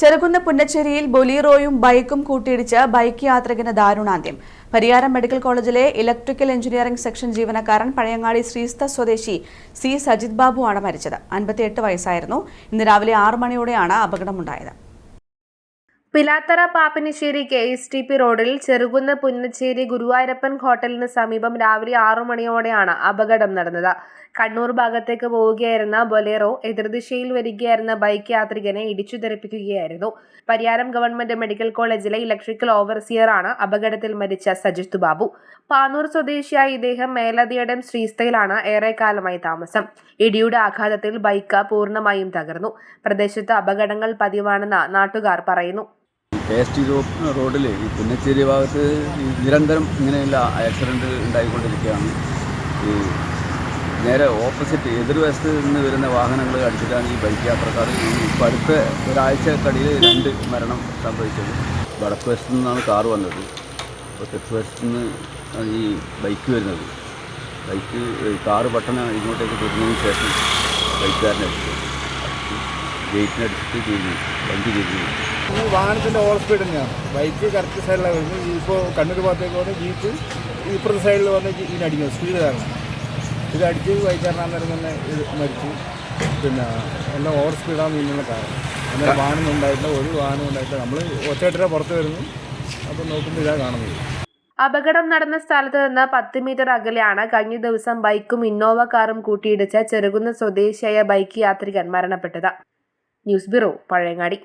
ചെറുകുന്ന് പുന്നച്ചേരിയിൽ ബൊലീറോയും ബൈക്കും കൂട്ടിയിടിച്ച് ബൈക്ക് യാത്രികന് ദാരുണാന്ത്യം. പരിയാരം മെഡിക്കൽ കോളേജിലെ ഇലക്ട്രിക്കൽ എഞ്ചിനീയറിംഗ് സെക്ഷൻ ജീവനക്കാരൻ പഴയങ്ങാടി ശ്രീസ്ത സ്വദേശി സി സജിത് ബാബുവാണ് മരിച്ചത്. 58 വയസ്സായിരുന്നു. ഇന്ന് രാവിലെ 6 മണിയോടെയാണ് അപകടമുണ്ടായത്. പിലാത്തറ പാപ്പിനിശ്ശേരി KSTP റോഡിൽ ചെറുകുന്ന് പുന്നച്ചേരി ഗുരുവായൂരപ്പൻ ഹോട്ടലിന് സമീപം രാവിലെ 6 മണിയോടെയാണ് അപകടം നടന്നത്. കണ്ണൂർ ഭാഗത്തേക്ക് പോവുകയായിരുന്ന ബൊലേറോ എതിർദിശയിൽ വരികയായിരുന്ന ബൈക്ക് യാത്രികനെ ഇടിച്ചു തെറിപ്പിക്കുകയായിരുന്നു. പരിയാരം ഗവൺമെന്റ് മെഡിക്കൽ കോളേജിലെ ഇലക്ട്രിക്കൽ ഓവർസിയറാണ് അപകടത്തിൽ മരിച്ച സജിത് ബാബു. പാനൂർ സ്വദേശിയായ ഇദ്ദേഹം മേലതിയടം ശ്രീസ്തയിലാണ് ഏറെക്കാലമായി താമസം. ഇടിയുടെ ആഘാതത്തിൽ ബൈക്ക് പൂർണ്ണമായും തകർന്നു. പ്രദേശത്ത് അപകടങ്ങൾ പതിവാണെന്ന് നാട്ടുകാർ പറയുന്നു. KST റോഡിൽ ഈ പുന്നച്ചേരി ഭാഗത്ത് നിരന്തരം ഇങ്ങനെയുള്ള ആക്സിഡൻറ്റ് ഉണ്ടായിക്കൊണ്ടിരിക്കുകയാണ്. ഈ നേരെ ഓപ്പോസിറ്റ് എതിർവശത്ത് നിന്ന് വരുന്ന വാഹനങ്ങൾ അടിച്ചിട്ടാണ് ഈ ബൈക്ക് യാത്രക്കാർ ഇപ്പോൾ അടുത്ത ഒരാഴ്ചക്കടിയിൽ 2 മരണം സംഭവിച്ചത്. വടക്ക് വശത്തു നിന്നാണ് കാറ് വന്നത്. അപ്പോൾ തെക്ക് വശത്തു നിന്ന് ഈ ബൈക്ക് വരുന്നത്. കാറ് പെട്ടെന്ന് ഇങ്ങോട്ടേക്ക് തിരിഞ്ഞതിന് ശേഷം ബൈക്കുകാരനടിച്ചു. ഗേറ്റിനടിച്ചിട്ട് തിരിഞ്ഞു, വണ്ടി തിരിഞ്ഞു. ഈ വാഹനത്തിൻ്റെ ഓവർ സ്പീഡ് തന്നെയാണ്. ബൈക്ക് കറക്റ്റ് സൈഡിലാണ് വരുന്നത്. ഇപ്പോൾ കണ്ണൂർ ഭാഗത്തേക്ക് വന്ന് ജീപ്പ് ഇപ്പുറത്തെ സൈഡിൽ വന്ന് ഇതിനടിക്കുന്നത് സ്പീഡ് കാരണം. ഇത് അടിച്ച് ബൈക്കാരനാന്നേരം തന്നെ ഇത് മരിച്ചു. പിന്നെ എല്ലാം ഓവർ സ്പീഡാണ് നീങ്ങുന്ന കാരണം. അങ്ങനെ വാഹനം ഉണ്ടായിട്ടില്ല, ഒരു വാഹനം ഉണ്ടായിട്ടില്ല. നമ്മൾ ഒറ്റയായിട്ടാണ് പുറത്ത് വരുന്നു. അപ്പോൾ നോക്കുമ്പോൾ ഇതാണ് കാണുന്നത്. അപകടം നടന്ന സ്ഥലത്ത് നിന്ന് 10 മീറ്റർ അകലെയാണ് കഴിഞ്ഞ ദിവസം ബൈക്കും ഇന്നോവ കാറും കൂട്ടിയിടിച്ച് ചെറുകുന്ന സ്വദേശിയായ ബൈക്ക് യാത്രികൻ മരണപ്പെട്ടത്. News bureau, Pazhayangadi.